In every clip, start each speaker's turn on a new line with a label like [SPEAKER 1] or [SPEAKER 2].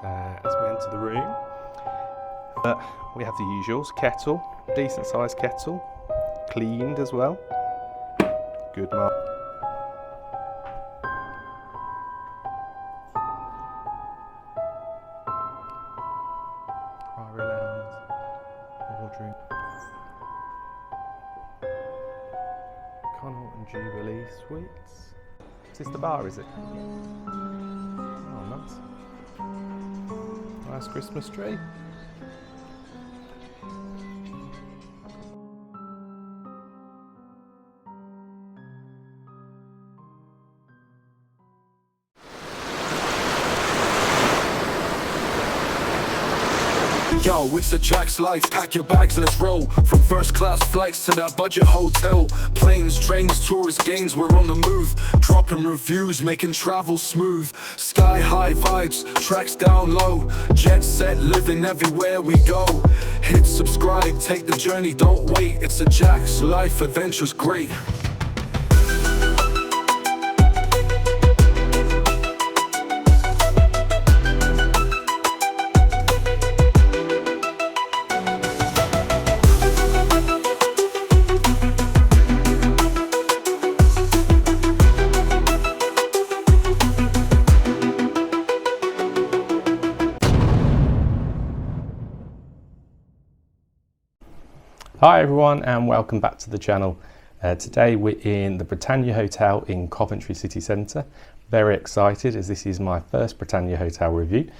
[SPEAKER 1] So as we enter the room, we have the usuals: kettle, decent sized kettle, cleaned as well. Good mark. Priory lounge, wardrobe. Connaught and Jubilee Suites. Is this the bar, is it? Oh, nice. Nice Christmas tree.
[SPEAKER 2] Yo, it's a Jack's life, pack your bags, let's roll. From first class flights to that budget hotel. Planes, trains, tourist games, we're on the move. Dropping reviews, making travel smooth. Sky high vibes, tracks down low. Jet set, living everywhere we go. Hit subscribe, take the journey, don't wait. It's a Jack's life, adventure's great.
[SPEAKER 1] Hi everyone and welcome back to the channel. Today we're in the Britannia Hotel in Coventry City Centre. Very excited as this is my first Britannia Hotel review.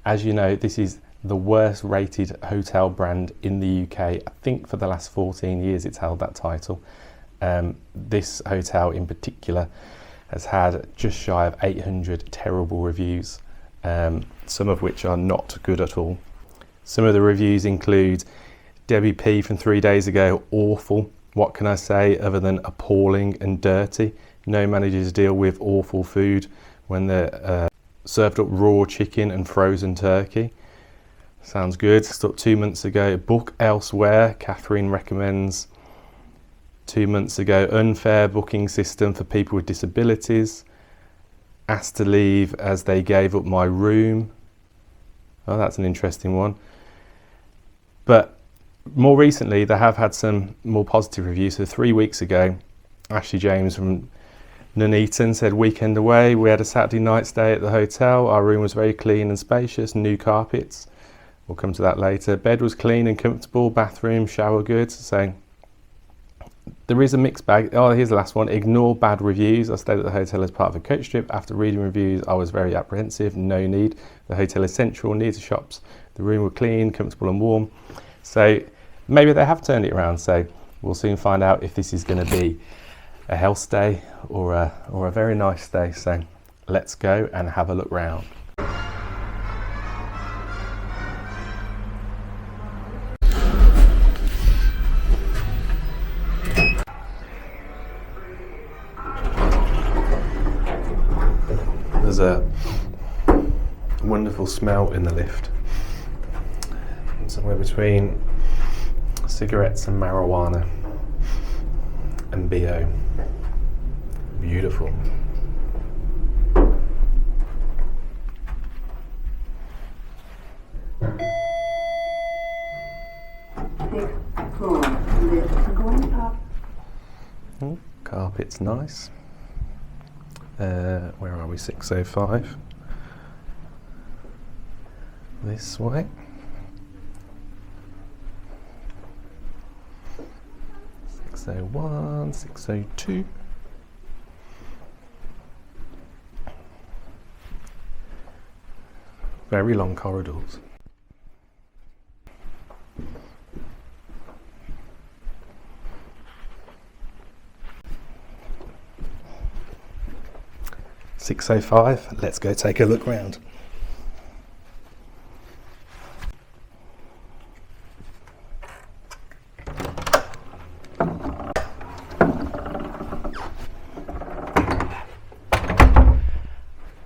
[SPEAKER 1] As you know, this is the worst rated hotel brand in the UK. I think for the last 14 years it's held that title. This hotel in particular has had just shy of 800 terrible reviews, some of which are not good at all. Some of the reviews include Debbie P from 3 days ago, awful. What can I say other than appalling and dirty? No managers deal with awful food when they're served up raw chicken and frozen turkey. Sounds good. Stuck 2 months ago. Book elsewhere, Catherine recommends. 2 months ago, unfair booking system for people with disabilities. Asked to leave as they gave up my room. Oh, that's an interesting one. But more recently, they have had some more positive reviews. So 3 weeks ago, Ashley James from Nuneaton said, weekend away, we had a Saturday night stay at the hotel. Our room was very clean and spacious, new carpets. We'll come to that later. Bed was clean and comfortable, bathroom, shower good. So there is a mixed bag. Oh, here's the last one. Ignore bad reviews. I stayed at the hotel as part of a coach trip. After reading reviews, I was very apprehensive. No need. The hotel is central, near to shops. The room was clean, comfortable and warm. So maybe they have turned it around, so we'll soon find out if this is going to be a hell stay or a very nice stay. So let's go and have a look round. There's a wonderful smell in the lift, somewhere between cigarettes and marijuana and BO. Beautiful. Oh, carpet's nice. Where are we? 605. This way. 601, 602. Very long corridors. $605. Let's go take a look round.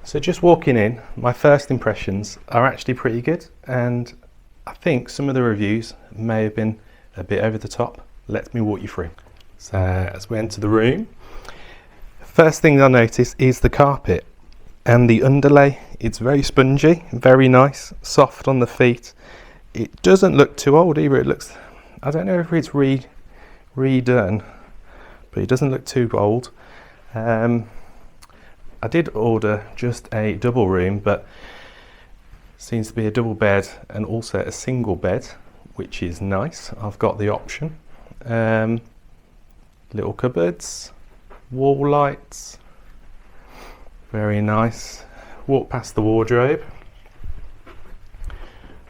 [SPEAKER 1] So just walking in, my first impressions are actually pretty good, and I think some of the reviews may have been a bit over the top. Let me walk you through. So as we enter the room, first thing I notice is the carpet. And the underlay, it's very spongy, very nice, soft on the feet. It doesn't look too old either. It looks, I don't know if it's redone, but it doesn't look too old. I did order just a double room, but seems to be a double bed and also a single bed, which is nice. I've got the option. Little cupboards, wall lights, very nice. Walk past the wardrobe.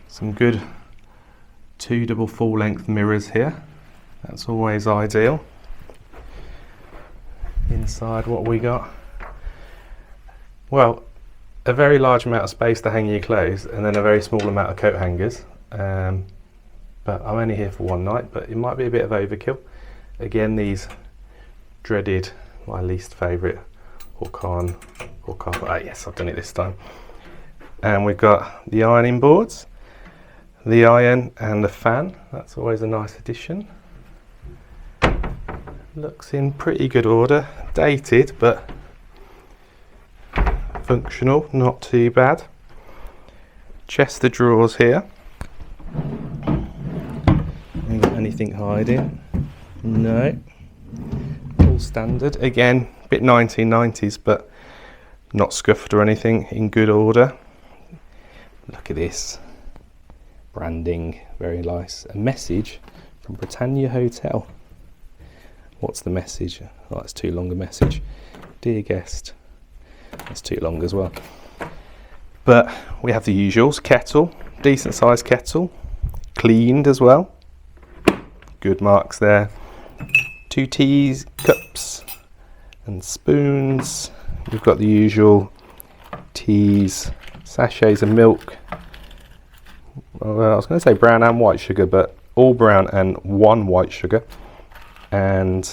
[SPEAKER 1] Some good 2 double full length mirrors here. That's always ideal. Inside, what we got? Well, a very large amount of space to hang your clothes and then a very small amount of coat hangers. But I'm only here for one night, but it might be a bit of overkill. Again, these dreaded, my least favourite, Hawkan. Yes, I've done it this time. And we've got the ironing boards, the iron and the fan. That's always a nice addition. Looks in pretty good order. Dated, but functional, not too bad. Chest of drawers here. Ain't got anything hiding. No. All standard. Again, bit 1990s, but not scuffed or anything, in good order. Look at this. Branding, very nice. A message from Britannia Hotel. What's the message? Oh, it's too long a message. Dear guest. That's too long as well. But we have the usuals. Kettle, decent sized kettle. Cleaned as well. Good marks there. 2 teas, cups and spoons. We've got the usual teas, sachets of milk. Well, I was going to say brown and white sugar, but all brown and 1 white sugar. And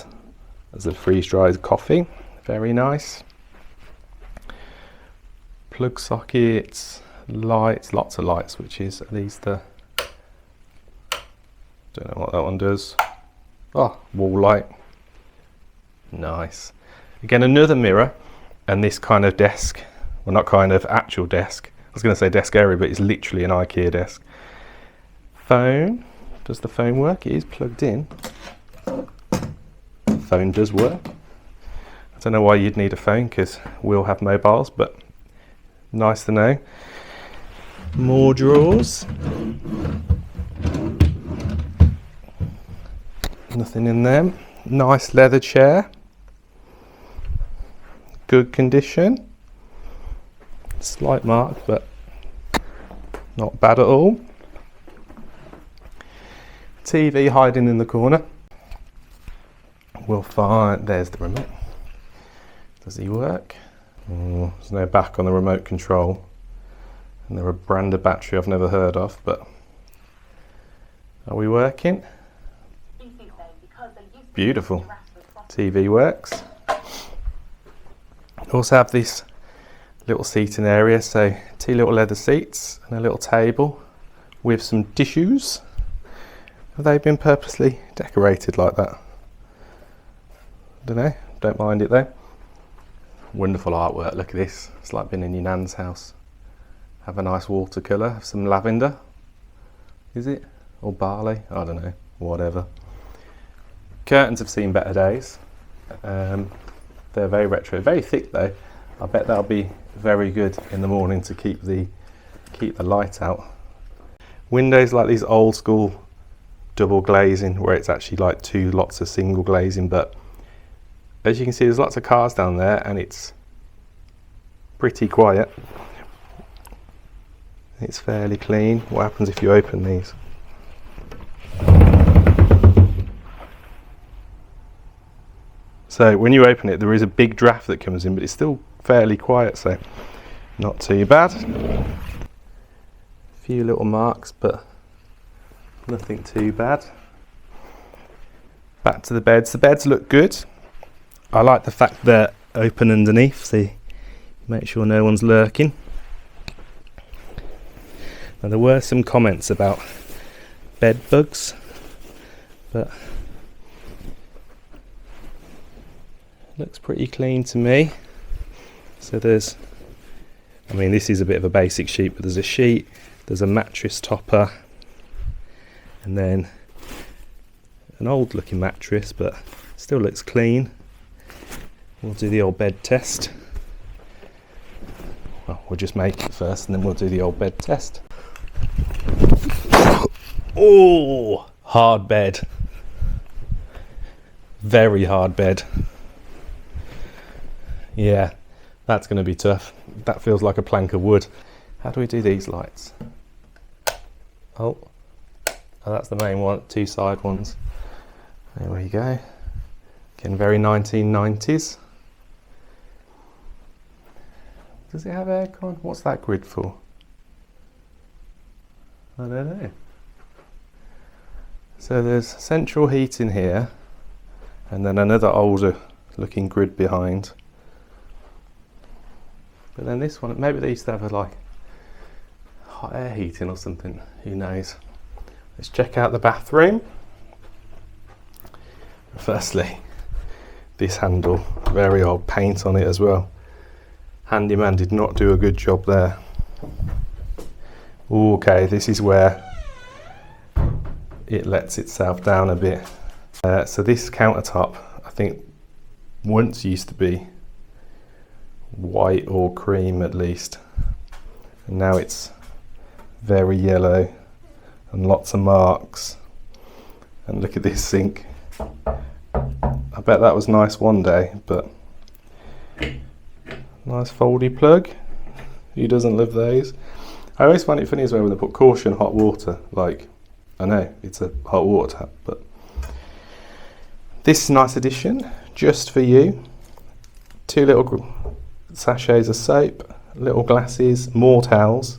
[SPEAKER 1] there's a freeze-dried coffee, very nice. Plug sockets, lights, lots of light switches. Are these the, don't know what that one does. Oh, wall light, nice. Again, another mirror, and this kind of desk, well, not kind of, actual desk. I was going to say desk area, but it's literally an IKEA desk. Phone, does the phone work? It is plugged in. The phone does work. I don't know why you'd need a phone, because we'll have mobiles, but nice to know. More drawers. Nothing in them. Nice leather chair. Good condition. Slight mark, but not bad at all. TV hiding in the corner. We'll find, there's the remote. Does he work? Oh, there's no back on the remote control. And they're a brand of battery I've never heard of, but are we working? Beautiful. TV works. Also have this little seating area, so 2 little leather seats and a little table with some tissues. Have they been purposely decorated like that? Don't know, don't mind it though. Wonderful artwork, look at this. It's like being in your nan's house. Have a nice watercolour, have some lavender. Is it? Or barley? I don't know, whatever. Curtains have seen better days. They're very retro, very thick though. I bet that'll be very good in the morning to keep the light out. Windows like these old school double glazing, where it's actually like 2 lots of single glazing, but as you can see there's lots of cars down there and it's pretty quiet. It's fairly clean. What happens if you open these? So when you open it, there is a big draft that comes in, but it's still fairly quiet, so not too bad. A few little marks, but nothing too bad. Back to the beds. The beds look good. I like the fact they're open underneath, so you make sure no one's lurking. Now there were some comments about bed bugs, but looks pretty clean to me. So there's I mean, this is a bit of a basic sheet, but there's a sheet, there's a mattress topper, and then an old looking mattress, but still looks clean. We'll do the old bed test. Well, we'll just make it first and then we'll do the old bed test. Oh, hard bed. Very hard bed. Yeah, that's going to be tough. That feels like a plank of wood. How do we do these lights? Oh, that's the main one, 2 side ones. There we go. Again, very 1990s. Does it have aircon? What's that grid for? I don't know. So there's central heating here, and then another older looking grid behind. But then this one, maybe they used to have a like hot air heating or something, who knows. Let's check out the bathroom. Firstly, this handle, very old paint on it as well. Handyman did not do a good job there. Okay, this is where it lets itself down a bit. So this countertop, I think, once used to be white or cream at least. And now it's very yellow and lots of marks. And look at this sink. I bet that was nice one day, but nice foldy plug. Who doesn't love those? I always find it funny as well when they put caution hot water. Like, I know it's a hot water tap, but this nice addition just for you. 2 little sachets of soap, little glasses, more towels,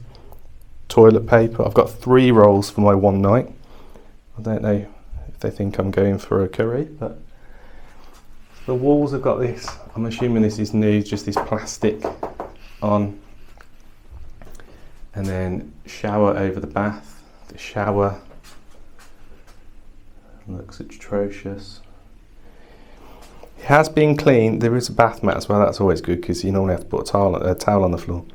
[SPEAKER 1] toilet paper. I've got 3 rolls for my one night. I don't know if they think I'm going for a curry, but the walls have got this, I'm assuming this is new, just this plastic on. And then shower over the bath. The shower looks atrocious. It has been cleaned. There is a bath mat as well, that's always good because you normally have to put a towel on the floor.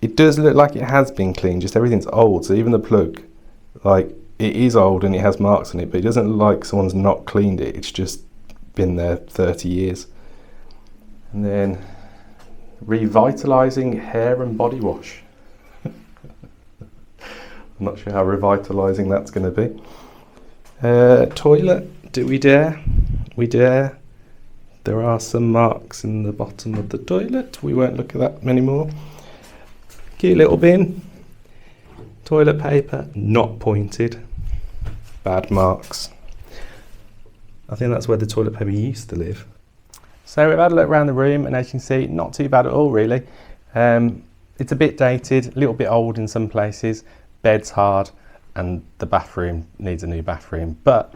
[SPEAKER 1] It does look like it has been cleaned, just everything's old, so even the plug, like, it is old and it has marks on it, but it doesn't look like someone's not cleaned it, it's just been there 30 years. And then revitalising hair and body wash. I'm not sure how revitalising that's going to be. Toilet, do we dare? We dare. There are some marks in the bottom of the toilet, we won't look at that anymore. Cute little bin. Toilet paper, not pointed. Bad marks. I think that's where the toilet paper used to live. So we've had a look around the room, and as you can see, not too bad at all really. It's a bit dated, a little bit old in some places, bed's hard, and the bathroom needs a new bathroom. But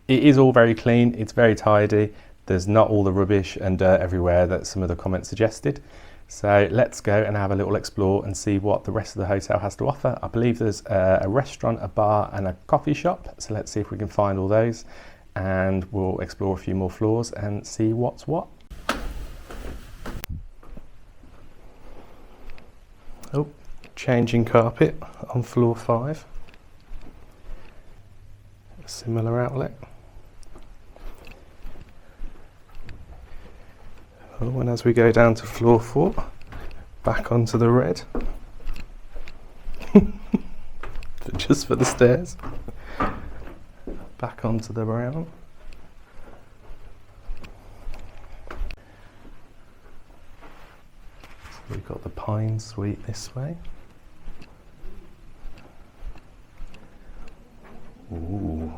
[SPEAKER 1] it is all very clean, it's very tidy, there's not all the rubbish and dirt everywhere that some of the comments suggested. So let's go and have a little explore and see what the rest of the hotel has to offer. I believe there's a restaurant, a bar and a coffee shop, so let's see if we can find all those. And we'll explore a few more floors and see what's what. Oh, changing carpet on floor 5. A similar outlet. Oh, and as we go down to floor 4, back onto the red. Just for the stairs. Back onto the brown. So we've got the Pine Suite this way. Ooh.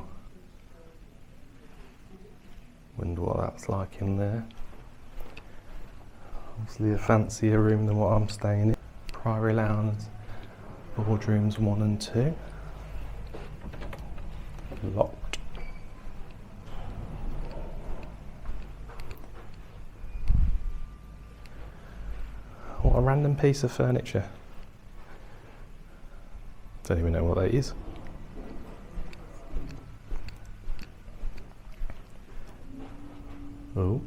[SPEAKER 1] Wonder what that's like in there. Obviously a fancier room than what I'm staying in. Priory Lounge, boardrooms 1 and 2. Locked. What a random piece of furniture. Don't even know what that is. Oh.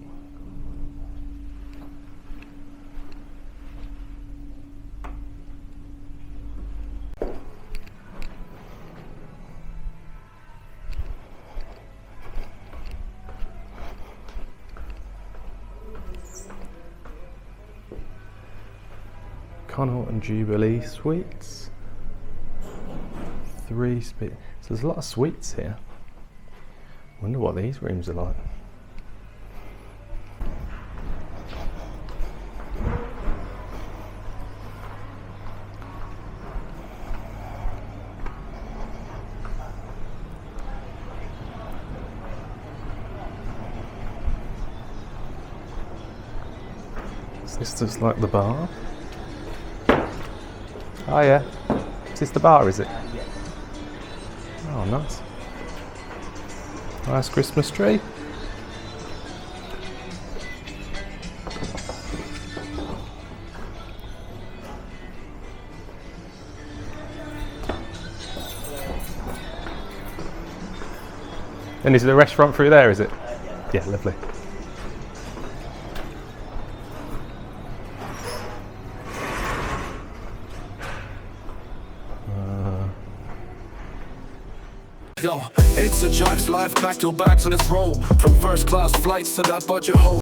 [SPEAKER 1] Connaught and Jubilee suites. 3 so there's a lot of suites here. Wonder what these rooms are like. Is this just like the bar? Oh yeah. Is this the bar, is it? Oh, nice. Nice Christmas tree. And is the restaurant through there, is it? Yeah, lovely.
[SPEAKER 2] Yo, it's a Jack's life, pack your bags and it's roll. From first class flights to that budget hotel.